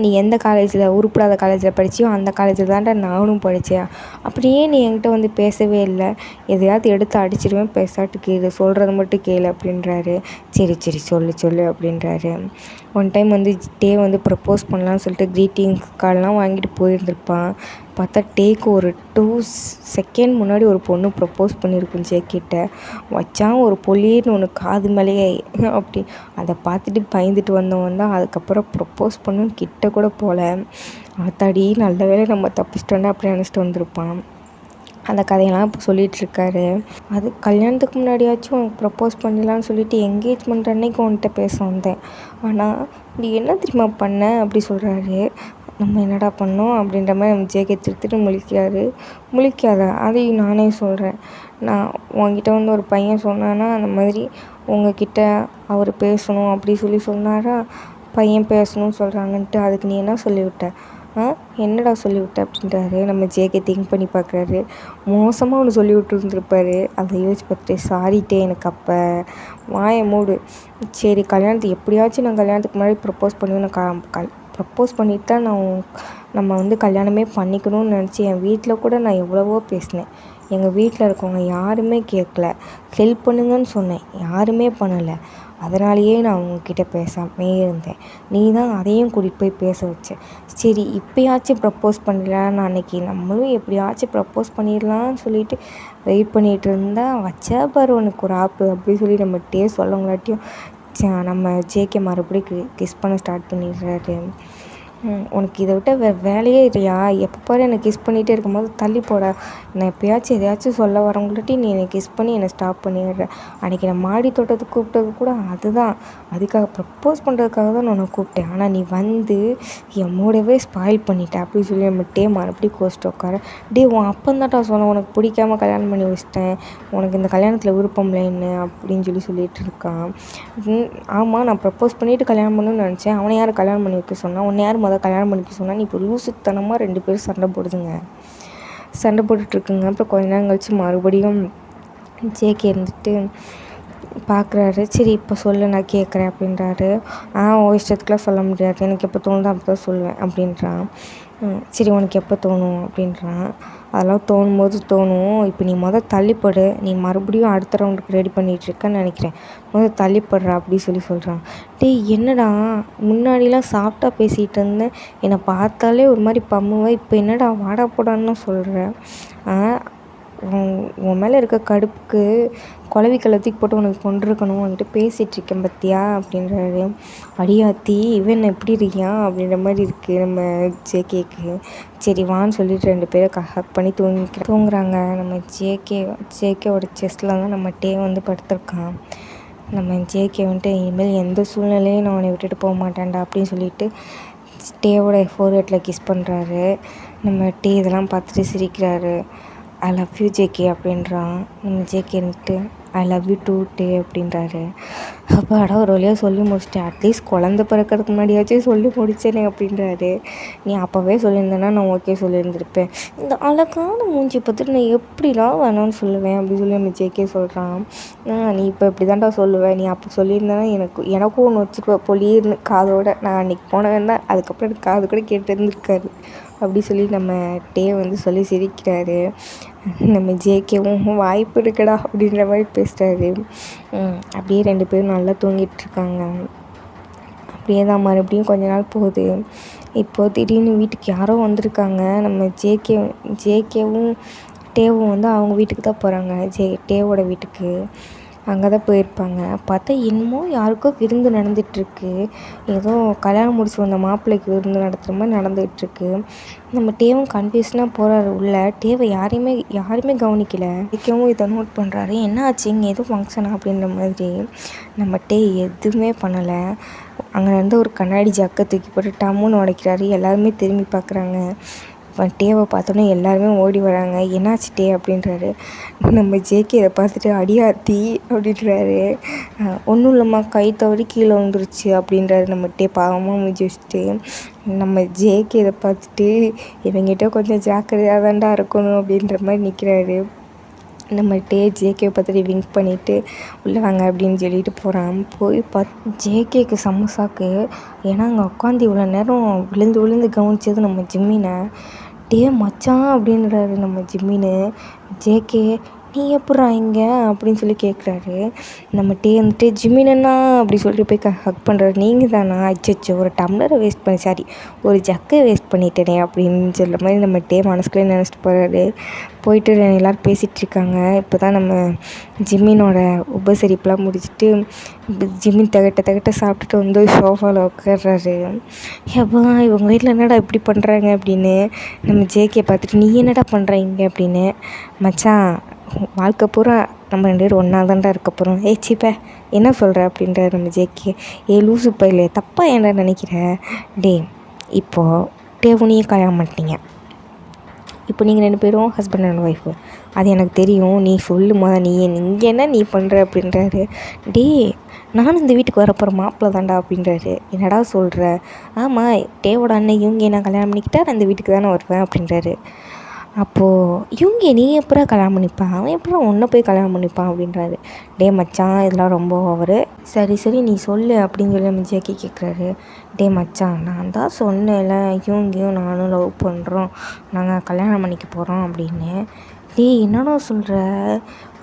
நீ எந்த காலேஜில் உருப்படாத காலேஜில் படிச்சியோ அந்த காலேஜில் தான்டா நானும் படித்தேன். அப்படியே நீ என்கிட்ட வந்து பேசவே இல்லை, எதையாவது எடுத்து அடிச்சிடுவேன், பேசாட்டு கேளு, சொல்கிறது மட்டும் கேளு அப்படின்றாரு. சரி சொல்லு அப்படின்றாரு. ஒன் டைம் வந்து டே வந்து ப்ரப்போஸ் பண்ணலான்னு சொல்லிட்டு க்ரீட்டிங்ஸ் கார்டெலாம் வாங்கிட்டு போயிருந்திருப்பான். பார்த்தா டேக்கு ஒரு 2 செகண்ட் முன்னாடி ஒரு பொண்ணு ப்ரப்போஸ் பண்ணியிருக்கும் ஜேகிட்ட. வச்சான் ஒரு பொலின்னு ஒன்று காது மேலேயே அப்படி அதை பார்த்துட்டு பயந்துட்டு வந்தவன் தான் அதுக்கப்புறம் ப்ரப்போஸ் பண்ணணுன்னு கிட்ட கூட போகல. ஆத்தாடி நல்ல வேளை நம்ம தப்பிச்சிட்டோன்னா அப்படி நினச்சிட்டு வந்திருப்பான். அந்த கதையெல்லாம் இப்போ சொல்லிகிட்ருக்காரு. அது கல்யாணத்துக்கு முன்னாடியாச்சும் உனக்கு ப்ரப்போஸ் பண்ணிடலான்னு சொல்லிட்டு என்கேஜ்மெண்ட் அன்னைக்கு உன்கிட்ட பேச வந்தேன், ஆனால் நீ என்ன தெரியுமா பண்ண அப்படி சொல்கிறாரு. நம்ம என்னடா பண்ணோம் அப்படின்ற மாதிரி நம்ம ஜேகே திருத்திட்டு முழிக்காத, அதையும் நானே சொல்கிறேன். நான் உங்ககிட்ட வந்து ஒரு பையன் சொன்னான்னா அந்த மாதிரி உங்ககிட்ட அவர் பேசணும் அப்படி சொன்னாரா, பையன் பேசணும்னு சொல்கிறாங்கன்ட்டு, அதுக்கு நீ என்ன சொல்லிவிட்ட, என்னடா சொல்லிவிட்ட அப்படின்றாரு. நம்ம ஜேகே திங்க் பண்ணி பார்க்குறாரு. மோசமாக ஒன்று சொல்லி விட்டுருந்துருப்பாரு. அதை யோசிச்சு பார்த்துட்டு சாரிட்டே எனக்கு அப்போ வாயை மூடு. சரி கல்யாணத்துக்கு எப்படியாச்சும் நான் கல்யாணத்துக்கு முன்னாடி ப்ரப்போஸ் பண்ணுவேன், ப்ரப்போஸ் பண்ணிட்டு தான் நம்ம வந்து கல்யாணமே பண்ணிக்கணும்னு நினச்சி என் வீட்டில் கூட நான் எவ்வளவோ பேசினேன். எங்கள் வீட்டில் இருக்கவங்க யாருமே கேட்கல. ஹெல்ப் பண்ணுங்கன்னு சொன்னேன், யாருமே பண்ணலை. அதனாலேயே நான் உங்ககிட்ட பேசாமே இருந்தேன். நீ தான் அதையும் கூட்டிகிட்டு போய் பேச வச்ச. சரி இப்போயாச்சும் ப்ரப்போஸ் பண்ணிடலாம், நான் அன்றைக்கி நம்மளும் எப்படியாச்சும் ப்ரப்போஸ் பண்ணிடலான்னு சொல்லிட்டு வெயிட் பண்ணிகிட்டு இருந்தால் வச்சா பாரு உனக்கு ஒரு ஆப்பு அப்படி சொல்லி நம்மகிட்டே சொல்லவங்களாட்டியும் நம்ம ஜேகே மறுபடியும் கிஸ் பண்ண ஸ்டார்ட் பண்ணிடுறாரு. உனக்கு இதை விட்ட வேலையே இல்லையா, எப்போ பாரு என்னை கிஸ் பண்ணிகிட்டே இருக்கும்போது தள்ளி போட, நான் எப்போயாச்சும் எதையாச்சும் சொல்ல வரவங்கள்ட்டி நீ என்னை கிஸ் பண்ணி என்னை ஸ்டாப் பண்ணிடுற. அன்றைக்கி நான் மாடி தோட்டத்துக்கு கூப்பிட்டது கூட அதுதான், அதுக்காக ப்ரப்போஸ் பண்ணுறதுக்காக தான் நான் உன்னை கூப்பிட்டேன். ஆனால் நீ வந்து என் மூடவே ஸ்பாயில் பண்ணிட்டேன் அப்படின்னு சொல்லி நம்மகிட்டே மறுபடியும் கோச்சிட்டு உட்கார. உன் அப்பந்தாட்டா சொன்னேன் உனக்கு பிடிக்காம கல்யாணம் பண்ணி வச்சிட்டேன், உனக்கு இந்த கல்யாணத்தில் விருப்பம் இல்லைன்னு அப்படின்னு சொல்லிட்டு இருக்கான். ஆமாம் நான் ப்ரப்போஸ் பண்ணிவிட்டு கல்யாணம் பண்ணணும்னு நினச்சேன், அவனை யார் கல்யாணம் பண்ணி வைக்க சொன்னான், உன்னை யார் கல்யாணம் பண்ணிக்க சொன்னால் நீ இப்போ லூசுத்தனமாக 2 பேரும் சண்டை போட்டுட்ருக்குங்க. அப்புறம் கொஞ்ச நேரம் கழிச்சு மறுபடியும் ஜேகே இருந்துட்டு பார்க்குறாரு. சரி இப்போ சொல்லு, நான் கேட்குறேன் அப்படின்றாரு. உன் இஷ்டத்துக்குலாம் சொல்ல முடியாது, எனக்கு எப்போ தோணுதோ அப்போ தான் சொல்லுவேன் அப்படின்றான். சரி உனக்கு எப்போ தோணும் அப்படின்றான். அதெல்லாம் தோணும். இப்போ நீ தள்ளிப்படு, நீ மறுபடியும் அடுத்த ரவுண்டுக்கு ரெடி பண்ணிகிட்ருக்கன்னு நினைக்கிறேன், தள்ளிப்படுறா அப்படி சொல்கிறான். டேய் என்னடா, முன்னாடிலாம் சாஃப்டாக பேசிகிட்டு இருந்தேன், என்னை பார்த்தாலே ஒரு மாதிரி பம்முவேன், இப்போ என்னடா வாடா போடான்னு சொல்கிறேன். உன் மேலே இருக்க கடுப்புக்கு குலவி தூக்கி போட்டு உனக்கு கொண்டிருக்கணும், உன்கிட்ட பேசிகிட்ருக்கேன் பத்தியா அப்படின்றாரு. அடியாத்தி இவன் எப்படி இருக்கியான் அப்படின்ற மாதிரி இருக்குது நம்ம ஜேகேக்கு. சரி வான்னு சொல்லிட்டு 2 பேரும் ஹக் பண்ணி தூங்குறாங்க. நம்ம ஜேகேவோட செஸ்ட்டில் தான் நம்ம டே படுத்திருக்கான். நம்ம ஜேகே இனிமேல் எந்த சூழ்நிலையும் நான் உன்னை விட்டுட்டு போக மாட்டேன்டா அப்படின்னு சொல்லிட்டு டேவோட ஃபோர்ஹெட்டில் கிஸ் பண்ணுறாரு. நம்ம டே இதெல்லாம் பார்த்துட்டு சிரிக்கிறாரு. ஐ லவ் யூ ஜேகே அப்படின்றான். நம்ம ஜேகே இருந்துட்டு I love you today அப்படின்றாரு. அப்பாடா ஒரு வழியாக சொல்லி முடிச்சிட்டேன், அட்லீஸ்ட் குழந்த பிறக்கிறதுக்கு முன்னாடியாச்சும் சொல்லி முடிச்சேனே அப்படின்றாரு. நீ அப்போவே சொல்லியிருந்தேன்னா நான் ஓகே சொல்லியிருந்திருப்பேன், இந்த அழகான மூஞ்சி பார்த்துட்டு நான் எப்படிலாம் வேணாம்னு சொல்லுவேன் அப்படின்னு சொல்லி நம்ம ஜேகே சொல்கிறான். நீ இப்போ இப்படி தான்டா சொல்லுவேன், நீ அப்போ சொல்லியிருந்தேன்னா எனக்கும் ஒன்று வச்சுருப்பேன் பொலியிருந்து காதோட, நான் அன்றைக்கி போனவன் தான், அதுக்கப்புறம் எனக்கு காது கூட கேட்டு இருந்திருக்காரு அப்படி சொல்லி நம்ம டே சொல்லி சிரிக்கிறாரு. நம்ம ஜேகேவும் வாய்ப்பு இருக்குடா அப்படின்ற மாதிரி பேசுகிறாரு. அப்படியே 2 பேரும் நல்லா தூங்கிட்டுருக்காங்க. அப்படியே தான் மறுபடியும் கொஞ்ச நாள் போகுது. இப்போது திடீர்னு வீட்டுக்கு யாரோ வந்திருக்காங்க. நம்ம ஜேகேவும் டேவும் அவங்க வீட்டுக்கு தான் போகிறாங்க. டேவோட வீட்டுக்கு அங்கே தான் போயிருப்பாங்க. பார்த்தா என்னமோ யாருக்கோ விருந்து நடந்துகிட்ருக்கு, ஏதோ கல்யாணம் முடிச்சு வந்த மாப்பிள்ளைக்கு விருந்து நடத்துகிற மாதிரி நடந்துகிட்ருக்கு. நம்ம டேவும் கன்ஃபியூஷனாக போகிறாரு உள்ளே. டேவை யாருமே கவனிக்கலை. ஜேகேவும் இதை நோட் பண்ணுறாரு. என்ன ஆச்சு, இங்கே எதுவும் ஃபங்க்ஷனா அப்படின்ற மாதிரி. நம்ம டே எதுவுமே பண்ணலை. அங்கே இருந்து ஒரு கண்ணாடி ஜக்கை தூக்கி போட்டு டம்முன்னு உடைக்கிறாரு. எல்லாருமே திரும்பி பார்க்குறாங்க. டேவை பார்த்தோன்னே எல்லாருமே ஓடி வராங்க. என்னாச்சு டே அப்படின்றாரு. நம்ம ஜேகே இதை பார்த்துட்டு அடியாத்தி அப்படின்றாரு. ஒன்றும் இல்லைம்மா, கை தவறி கீழே வந்துருச்சு அப்படின்றாரு. நம்ம டே பாவமாக முடிஞ்சு வச்சுட்டு. நம்ம ஜேகே இதை பார்த்துட்டு இவங்கிட்ட கொஞ்சம் ஜாக்கிரதையாக தான்டா இருக்கணும் அப்படின்ற மாதிரி நிற்கிறாரு. நம்ம ஜேகேவை பார்த்துட்டு விங்க் பண்ணிவிட்டு உள்ளே வாங்க அப்படின்னு சொல்லிட்டு போகிறான். போய் ஜேகேக்கு செம்ம ஷாக்கு. ஏன்னா அங்கே உட்காந்து இவ்வளோ நேரம் விழுந்து கவனிச்சது நம்ம ஜிம்மினை. மச்சான் அப்படின்றாரு நம்ம ஜிம்மின்னு. ஜேகே நீ எப்பட்றா இங்கே அப்படின்னு சொல்லி கேட்குறாரு. நம்ம ஜிம்மினண்ணா அப்படி சொல்லிட்டு போய் ஹக் பண்ணுறாரு. நீங்கள் தானா, அச்சோ ஒரு டம்ளரை ஒரு ஜக்கை வேஸ்ட் பண்ணிட்டேனே அப்படின்னு சொல்கிற மாதிரி நம்ம மனசுக்குள்ளே நினச்சிட்டு போகிறாரு. போயிட்டு எல்லோரும் பேசிகிட்ருக்காங்க. இப்போ தான் நம்ம ஜிம்மினோட உபசரிப்பெலாம் முடிச்சுட்டு ஜிம்மின் தகட்ட சாப்பிட்டுட்டு சோஃபாவில் உட்கார்றாரு. எப்பா இவங்க வீட்டில் என்னடா இப்படி பண்ணுறாங்க அப்படின்னு நம்ம ஜேகே பார்த்துட்டு நீ என்னடா பண்ணுறீங்க அப்படின்னு. மச்சான் வாழ்க்கை பூரா நம்ம 2 பேரும் ஒன்றா தான்டா இருக்க போகிறோம். சீப்ப என்ன சொல்கிற அப்படின்றார் நம்ம ஜேகே. லூசு பையிலே தப்பாக ஏன்டா நினைக்கிற. இப்போது டேவுனியும் கல்யாணம் பண்ணிட்டீங்க, இப்போ நீங்கள் 2 பேரும் ஹஸ்பண்ட் அண்ட் ஒய்ஃபு, அது எனக்கு தெரியும், நீ சொல்லுமா, நீ இங்கே என்ன நீ பண்ணுற அப்படின்றாரு. நானும் இந்த வீட்டுக்கு வரப்போகிற மாப்பிள்ளை தான்டா அப்படின்றாரு. என்னடா சொல்கிற. ஆமாம், டேவோட அண்ணன் இவங்க நான் கல்யாணம் பண்ணிக்கிட்டா நான் இந்த வீட்டுக்கு தானே வருவேன் அப்படின்றாரு. அப்போது இவங்க நீ எப்படா கல்யாணம் பண்ணிப்பான், அவன் எப்படா உன்னை போய் கல்யாணம் பண்ணிப்பான் அப்படின்றாரு. மச்சான் இதெல்லாம் ரொம்ப ஓவரு, சரி நீ சொல்லு அப்படின்னு சொல்லி நம்ம ஜேகே கேட்குறாரு. மச்சான் நான் தான் சொன்னேன்ல, இவங்கையும் நானும் லவ் பண்ணுறோம், நாங்கள் கல்யாணம் பண்ணிக்க போகிறோம் அப்படின்னு. என்னடா சொல்கிற,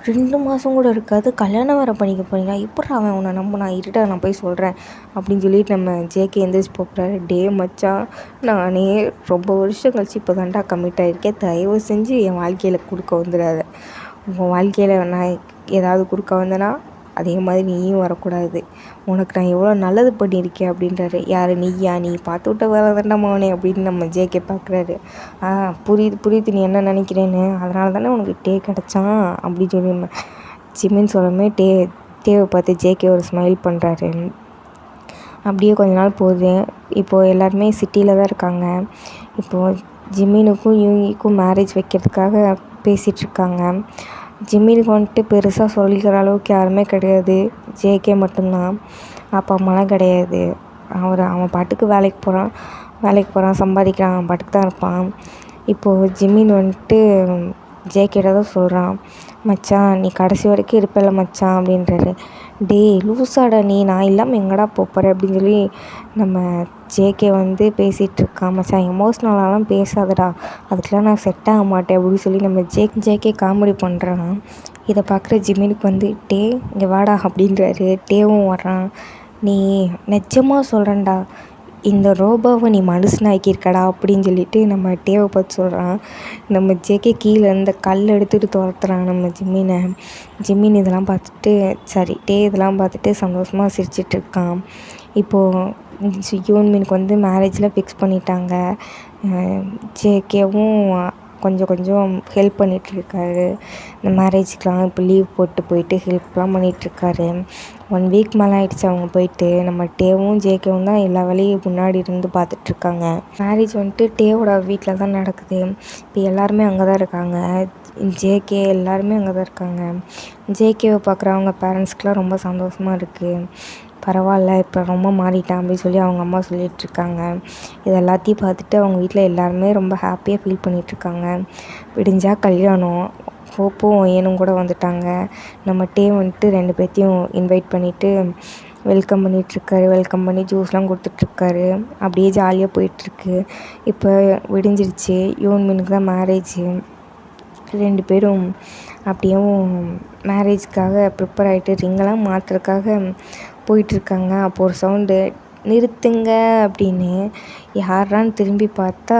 2 மாதம் கூட இருக்காது கல்யாணம் வேறு பண்ணிக்க போகிறீங்க, எப்படி அவன் உன்னை நம்பினா, இருடா நான் போய் சொல்கிறேன் அப்படின்னு சொல்லிட்டு நம்ம ஜேகே எந்திரிச்சு போகிறாரு. மச்சான் நானே ரொம்ப வருஷம் கழிச்சு இப்போ தான்டா கமிட் ஆகிருக்கேன், தயவு செஞ்சு என் வாழ்க்கையில் குறுக்க வந்துடாத, உன் வாழ்க்கையில் நான் ஏதாவது குறுக்க வந்தேன்னா அதே மாதிரி நீயும் வரக்கூடாது, உனக்கு நான் எவ்வளோ நல்லது பண்ணியிருக்கேன் அப்படின்றாரு. யார் நீயா, நீ பார்த்து விட்ட வேலை தாண்டா மகனே அப்படின்னு நம்ம ஜேகே பார்க்குறாரு. புரியுது நீ என்ன நினைக்கிறேன்னு, அதனால தானே உனக்கு டே கிடச்சான் அப்படின்னு சொல்லி ஜிம்மின்னு சொல்லமே டேவை பார்த்து ஜேகே ஒரு ஸ்மைல் பண்ணுறாரு. அப்படியே கொஞ்ச நாள் போகுது. இப்போது எல்லாருமே சிட்டியில் தான் இருக்காங்க. இப்போது ஜிம்மினுக்கும் யூங்கிக்கும் மேரேஜ் வைக்கிறதுக்காக பேசிகிட்ருக்காங்க. ஜிம்மினுக்கு பெருசாக சொல்லிக்கிற அளவுக்கு யாருமே கிடையாது, ஜேகே மட்டும்தான். அப்பா அம்மாலாம் கிடையாது. அவன் பாட்டுக்கு வேலைக்கு போகிறான். வேலைக்கு போகிறான், சம்பாதிக்கிறான், அவன் பாட்டுக்கு தான் இருப்பான். இப்போது ஜிமின் வந்துட்டு ஜேகேட்ட தான் சொல்கிறான், மச்சான் நீ கடைசி வரைக்கும் இருப்பல மச்சான் அப்படின்றாரு. டேய் லூசாடா நீ, நான் இல்லாமல் எங்கடா போகிற அப்படின்னு சொல்லி நம்ம ஜேகே வந்து பேசிகிட்டு இருக்கான். மச்சான் எமோஷ்னலாலாம் பேசாதடா, அதுக்கெலாம் நான் செட் ஆக மாட்டேன் அப்படின்னு சொல்லி நம்ம ஜேகே காமெடி பண்ணுறான். இதை பார்க்குற ஜிமினுக்கு வந்து டே இங்கே வாடா அப்படின்றாரு. டேவும் வர்றான். நீ நிஜமாக சொல்கிறேன்டா, இந்த ரோபோவை நீ மனுஷனாக்கியிருக்கடா அப்படின்னு சொல்லிட்டு நம்ம டேவை பார்த்து சொல்கிறான். நம்ம ஜேகே கீழே இருந்த கல் எடுத்துகிட்டு துரத்துறான் நம்ம ஜிம்மினை. ஜிம்மின் இதெல்லாம் பார்த்துட்டு டே இதெல்லாம் பார்த்துட்டு சந்தோஷமாக சிரிச்சிட்ருக்கான். இப்போது யூன்மினுக்கு வந்து மேரேஜில் ஃபிக்ஸ் பண்ணிட்டாங்க. ஜேகேவும் கொஞ்சம் ஹெல்ப் பண்ணிகிட்ருக்காரு. இந்த மேரேஜுக்கெலாம் இப்போ லீவ் போட்டு போயிட்டு ஹெல்ப்லாம் பண்ணிகிட்ருக்காரு. 1 வீக் மேலே ஆகிடுச்சு அவங்க போயிட்டு. நம்ம டேவும் ஜேகேவும் தான் எல்லா வேலையும் முன்னாடி இருந்து பார்த்துட்ருக்காங்க. மேரேஜ் வந்துட்டு டேவோட வீட்டில் தான் நடக்குது. இப்போ எல்லாருமே அங்கே தான் இருக்காங்க. ஜேகே எல்லாருமே அங்கே தான் இருக்காங்க. ஜேகேவை பார்க்குறவங்க பேரண்ட்ஸ்க்கெலாம் ரொம்ப சந்தோஷமாக இருக்குது. பரவாயில்ல இப்போ ரொம்ப மாறிட்டான் அப்படின்னு சொல்லி அவங்க அம்மா சொல்லிகிட்ருக்காங்க. இது எல்லாத்தையும் பார்த்துட்டு அவங்க வீட்டில் எல்லாருமே ரொம்ப ஹாப்பியாக ஃபீல் பண்ணிகிட்ருக்காங்க. விடிஞ்சால் கல்யாணம். ஹோப்பும் ஏனும் கூட வந்துட்டாங்க. நம்ம டே வந்துட்டு 2 பேர்த்தையும் இன்வைட் பண்ணிவிட்டு வெல்கம் பண்ணிகிட்ருக்காரு. வெல்கம் பண்ணி ஜூஸ்லாம் கொடுத்துட்ருக்காரு. அப்படியே ஜாலியாக போயிட்டுருக்கு. இப்போ விடிஞ்சிருச்சு. யூன்மினுக்கு தான் மேரேஜு. 2 பேரும் அப்படியும் மேரேஜ்க்காக ப்ரிப்பேர் ஆகிட்டு ரிங்கெல்லாம் மாற்றுறதுக்காக போயிட்டுருக்காங்க. அப்போது ஒரு சவுண்டு, நிறுத்துங்க அப்படின்னு. யாரான்னு திரும்பி பார்த்தா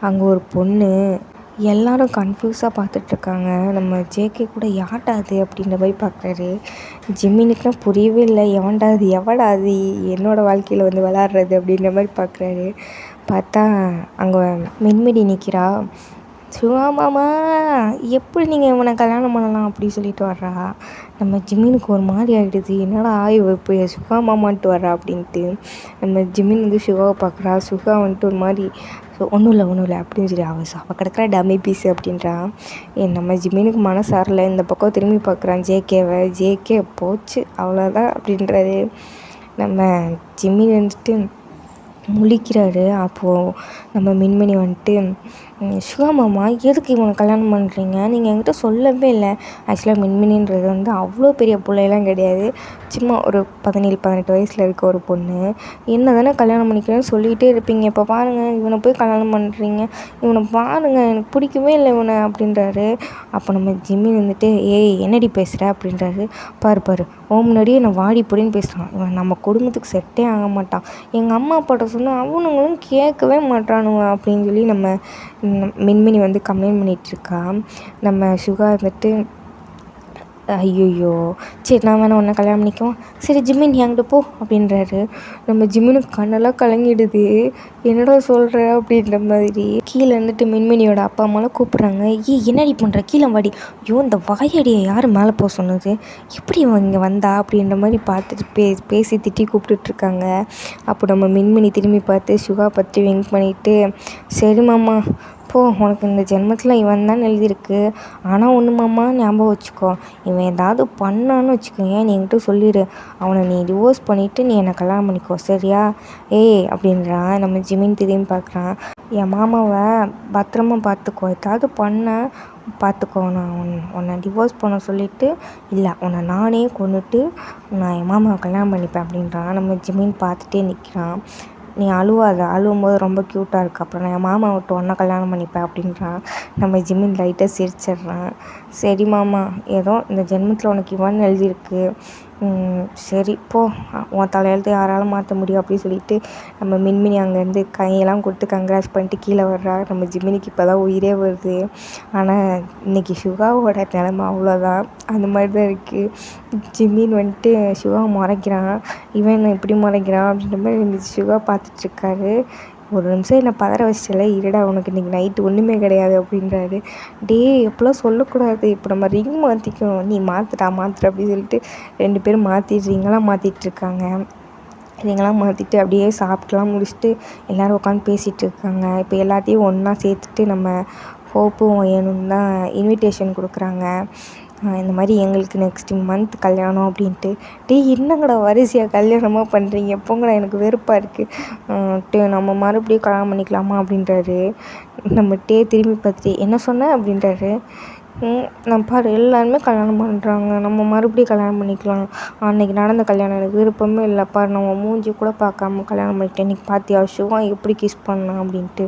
அங்கே ஒரு பொண்ணு. எல்லோரும் கன்ஃப்யூஸாக பார்த்துட்ருக்காங்க. நம்ம ஜேகே கூட யார்டா அது அப்படின்ற மாதிரி பார்க்குறாரு. ஜிம்மினுக்குலாம் புரியவே இல்லை. எவடா அது என்னோடய வாழ்க்கையில் வந்து விளாட்றது அப்படின்ற மாதிரி பார்க்குறாரு. பார்த்தா அங்கே மின்மிடி நிற்கிறா. சுகா மாமா எப்படி நீங்கள் இவனை கல்யாணம் பண்ணலாம் அப்படின்னு சொல்லிட்டு வர்றா. நம்ம ஜிம்மினுக்கு ஒரு மாதிரி ஆகிடுது. என்னடா இப்போ சுகா மாமான்ட்டு வர்றா அப்படின்ட்டு. நம்ம ஜிம்மின் வந்து சுகாவை பார்க்குறா. சுகா வந்துட்டு ஒரு மாதிரி ஒன்றும் இல்லை அப்படின்னு சொல்லி அவள் கிடக்குறா டம்மி பீஸு அப்படின்றான். நம்ம ஜிம்மினுக்கு மனசாரில் இந்த பக்கம் திரும்பி பார்க்குறான் ஜேகேவை. ஜேகே போச்சு அவ்வளோதான் அப்படின்றாரு. நம்ம ஜிம்மின் வந்துட்டு முழிக்கிறாரு. அப்போது நம்ம மின்மினி வந்துட்டு, சுகா மாமா எதுக்கு இவனை கல்யாணம் பண்ணுறீங்க? நீங்கள் என்கிட்ட சொல்லவே இல்லை. ஆக்சுவலாக மின்மினின்றது வந்து அவ்வளோ பெரிய பிள்ளையெல்லாம் கிடையாது. சும்மா ஒரு 17-18 வயசில் இருக்க ஒரு பொண்ணு. என்ன தானே கல்யாணம் பண்ணிக்கிறேன்னு சொல்லிகிட்டே இருப்பீங்க. இப்போ பாருங்கள் இவனை போய் கல்யாணம் பண்ணுறீங்க. இவனை பாருங்கள் எனக்கு பிடிக்கவே இல்லை இவனை அப்படின்றாரு. அப்போ நம்ம ஜிம்மின் வந்துட்டு ஏய் என்னடி பேசுகிற அப்படின்றாரு. பாரு முன்னாடியே நான் வாடி பொடின்னு பேசுகிறான். இவன் நம்ம குடும்பத்துக்கு செட்டே ஆக மாட்டான். எங்கள் அம்மா அப்பாட்ட சொன்னால் அவனுங்களும் கேட்கவே மாட்டானுங்க அப்படின்னு சொல்லி நம்ம மின்மினி வந்து கம்ப்ளைண்ட் பண்ணிகிட்ருக்கா. நம்ம சுகா வந்துட்டு ஐயோ சரி நான் வேணா உன்னை கல்யாணம் பண்ணிக்குவோம். சரி ஜிம்மின் என்கிட்ட போ அப்படின்றாரு. நம்ம ஜிம்மினுக்கு கண்ணெல்லாம் கலங்கிடுது. என்னடா சொல்கிற அப்படின்ற மாதிரி. கீழே இருந்துட்டு மின்மினியோட அப்பா அம்மாலாம் கூப்பிட்றாங்க. என்னடி பண்ணுற கீழே வாடி. ஐயோ இந்த வாயடியை யார் மேலே போக சொன்னது, எப்படி இங்கே வந்தா அப்படின்ற மாதிரி பார்த்துட்டு பேசி திட்டி கூப்பிட்டுட்ருக்காங்க. அப்போ நம்ம மின்மினி திரும்பி பார்த்து சுகா பற்றி விங்க் பண்ணிவிட்டு சரி மாமா போ, உனக்கு இந்த ஜென்மத்தில் இவன் தான் எழுதியிருக்கு. ஆனால் ஒன்று மாமா ஞாபகம் வச்சுக்கோ, இவன் ஏதாவது பண்ணான்னு வச்சுக்கோங்க நீ என்கிட்ட சொல்லிடு. அவனை நீ டிவோர்ஸ் பண்ணிவிட்டு நீ என்னை கல்யாணம் பண்ணிக்கோ சரியா அப்படின்றான். நம்ம ஜிமின் திரும்பி பார்க்குறான். என் மாமாவை பத்திரமா பார்த்துக்கோ, ஏதாவது பண்ண பார்த்துக்கோ, நான் உன்னை டிவோர்ஸ் பண்ண சொல்லிவிட்டு இல்லை உன்னை நானே கொண்டுட்டு நான் என் மாமாவை கல்யாணம் பண்ணிப்பேன் அப்படின்றான். நம்ம ஜிமின் பார்த்துட்டே நிற்கிறான். நீ அழுவும்போது ரொம்ப க்யூட்டாக இருக்குது, அப்புறம் நான் என் மாமா விட்டு ஒன்றா கல்யாணம் பண்ணிப்பேன் அப்படின்றான். நம்ம ஜிம்மின் லைட்டாக சிரிச்சிட்றான். சரி மாமா ஏதோ இந்த ஜென்மத்தில் உனக்கு இவன் எழுதியிருக்கு, சரி போ, உன் தலையெழுத்து யாராலும் மாற்ற முடியும் அப்படின்னு சொல்லிட்டு நம்ம மின்மினி அங்கேருந்து கையெல்லாம் கொடுத்து கங்க்ராட்ஸ் பண்ணிட்டு கீழே வர்றா. நம்ம ஜிம்மினிக்கு இப்போ தான் உயிரே வருது. ஆனால் இன்றைக்கி சுகாவோட நிலமை அவ்வளோதான், அந்த மாதிரி தான் இருக்குது. ஜிம்மின் வந்துட்டு சுகாவை முறைக்கிறான். இவன் எப்படி முறைக்கிறான் அப்படின்ற மாதிரி சுகா பார்த்துட்ருக்காரு. ஒரு நிமிஷம் என்னை பதற வச்சிட்டல, இருடா உனக்கு இன்றைக்கி நைட்டு ஒன்றுமே கிடையாது அப்படின்றாரு. எப்போலாம் சொல்லக்கூடாது, இப்போ நம்ம ரிங் மாற்றிக்கணும், நீ மாற்றுடா அப்படின்னு சொல்லிட்டு 2 பேரும் ரிங்கெல்லாம் மாற்றிட்டுருக்காங்க. ரிங்கெல்லாம் மாற்றிட்டு அப்படியே சாப்பிட்டுலாம் முடிச்சுட்டு எல்லோரும் உட்காந்து பேசிகிட்டு இருக்காங்க. இப்போ எல்லாத்தையும் ஒன்றா சேர்த்துட்டு நம்ம ஹோப்பும் ஏனும் தான் இன்விடேஷன் கொடுக்குறாங்க. இந்த மாதிரி எங்களுக்கு நெக்ஸ்ட் மந்த் கல்யாணம் அப்படின்ட்டு. என்னங்கடா வரிசையாக கல்யாணமாக பண்ணுறீங்க, போங்கடா எனக்கு வெறுப்பாக இருக்குது, நம்ம மறுபடியும் கல்யாணம் பண்ணிக்கலாமா அப்படின்றாரு. நம்ம திரும்பி பார்த்துட்டு என்ன சொன்ன அப்படின்றாரு. நான் பாரு எல்லாருமே கல்யாணம் பண்ணுறாங்க, நம்ம மறுபடியும் கல்யாணம் பண்ணிக்கலாம், அன்றைக்கி நடந்த கல்யாணம் எனக்கு விருப்பமே இல்லை, பாரு நம்ம மூஞ்சி கூட பார்க்காம கல்யாணம் பண்ணிட்டேன், இன்றைக்கி பார்த்தியா சிவா எப்படி கிஸ் பண்ணான் அப்படின்ட்டு,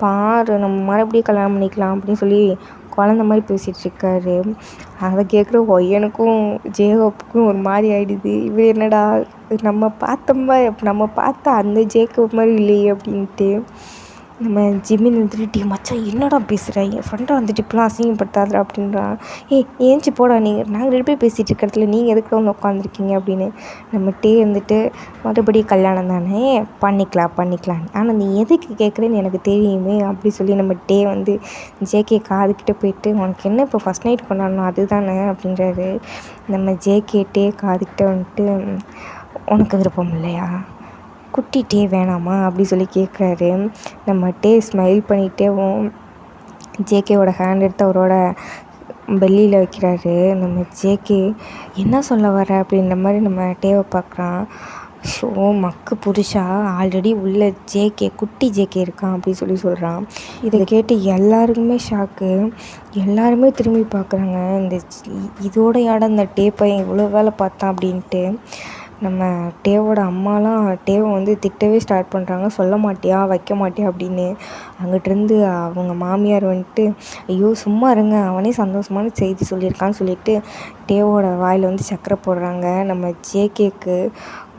பாரு நம்ம மறுபடியும் கல்யாணம் பண்ணிக்கலாம் அப்படின்னு சொல்லி குழந்த மாதிரி பேசிகிட்ருக்காரு. அதை கேட்குற ஒய்யனுக்கும் ஜேகப்புக்கும் ஒரு மாதிரி ஆகிடுது. இவர் என்னடா நம்ம பார்த்த அந்த ஜேக்கப் மாதிரி இல்லையே அப்படின்ட்டு. நம்ம ஜிமின் வந்துட்டு மச்சான் என்னடா பேசுகிற, என் ஃப்ரெண்டை வந்துட்டு இப்போலாம் அசிங்கப்படுத்தாதா அப்படின்றான். ஏஞ்சி போடா, நாங்கள் 2 பேர் பேசிகிட்டு இருக்க இடத்துல நீங்கள் எதுக்கு வந்து உட்காந்துருக்கீங்க அப்படின்னு. நம்ம வந்துட்டு மறுபடியும் கல்யாணம் தானே பண்ணிக்கலாம், ஆனால் நீ எதுக்கு கேட்குறேன்னு எனக்கு தெரியுமே அப்படி சொல்லி நம்ம வந்து ஜேகே காதுக்கிட்ட போயிட்டு உனக்கு என்ன இப்போ ஃபஸ்ட் நைட் கொண்டாடணும் அதுதானே அப்படின்றாரு. நம்ம ஜேகே காதுக்கிட்ட வந்துட்டு உனக்கு விருப்பம் இல்லையா, குட்டி வேணாமா அப்படி சொல்லி கேட்குறாரு. நம்ம ஸ்மைல் பண்ணிகிட்டேவும் ஜேகேவோட ஹேண்ட் எடுத்து அவரோட பெல்லியில் வைக்கிறாரு. நம்ம ஜேகே என்ன சொல்ல வர அப்படின்ற மாதிரி நம்ம பார்க்குறான். ஷோ மக்கு புருஷா ஆல்ரெடி உள்ள குட்டி ஜேகே இருக்கான் அப்படி சொல்லி சொல்கிறான். இதை கேட்டு எல்லாருக்குமே ஷாக்கு. எல்லாருமே திரும்பி பார்க்குறாங்க, இதோட யாட இந்த பையன் இவ்வளோ வேலை பார்த்தான் அப்படின்ட்டு. நம்ம டேவோட அம்மாலாம் வந்து திட்டவே ஸ்டார்ட் பண்ணுறாங்க, சொல்ல மாட்டியா வைக்க மாட்டியா அப்படின்னு. அங்கிட்டிருந்து அவங்க மாமியார் வந்துட்டு ஐயோ சும்மா இருங்க, அவனே சந்தோஷமான செய்தி சொல்லியிருக்கான்னு சொல்லிட்டு டேவோட வாயில் வந்து சக்கரை போடுறாங்க. நம்ம ஜேகேக்கு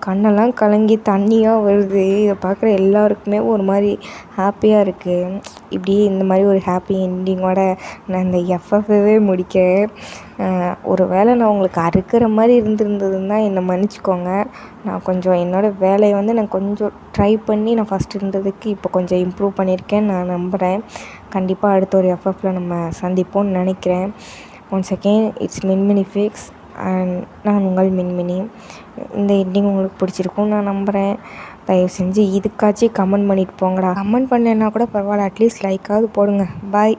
கண்ணெல்லாம் கலங்கி தண்ணியாக வருது. இதை பார்க்குற எல்லாருக்குமே ஒரு மாதிரி ஹாப்பியாக இருக்குது. இப்படி இந்த மாதிரி ஒரு ஹாப்பி என்டிங்கோட நான் இந்த எஃப்எஃப்வே முடிக்கிறேன். ஒரு வேளை நான் உங்களுக்கு அறுக்கிற மாதிரி இருந்திருந்ததுன்னா என்னை மன்னிச்சிக்கோங்க. நான் கொஞ்சம் என்னோடய வேலையை வந்து நான் கொஞ்சம் ட்ரை பண்ணி நான் ஃபஸ்ட் இருந்ததுக்கு இப்போ கொஞ்சம் இம்ப்ரூவ் பண்ணியிருக்கேன் நான் நம்புகிறேன். கண்டிப்பாக அடுத்த ஒரு எஃப்எஃப்பில் நம்ம சந்திப்போம்னு நினைக்கிறேன். Once again it's Minmini fix and நான் உங்கள் மின்மினி. இந்த எண்டிங் உங்களுக்கு பிடிச்சிருக்கும் நான் நம்புகிறேன். தயவு செஞ்சு இதுக்காச்சும் கமெண்ட் பண்ணிட்டு போங்கடா. கமெண்ட் பண்ணலைன்னா கூட பரவாயில்ல, அட்லீஸ்ட் லைக்காவது போடுங்க. பாய்.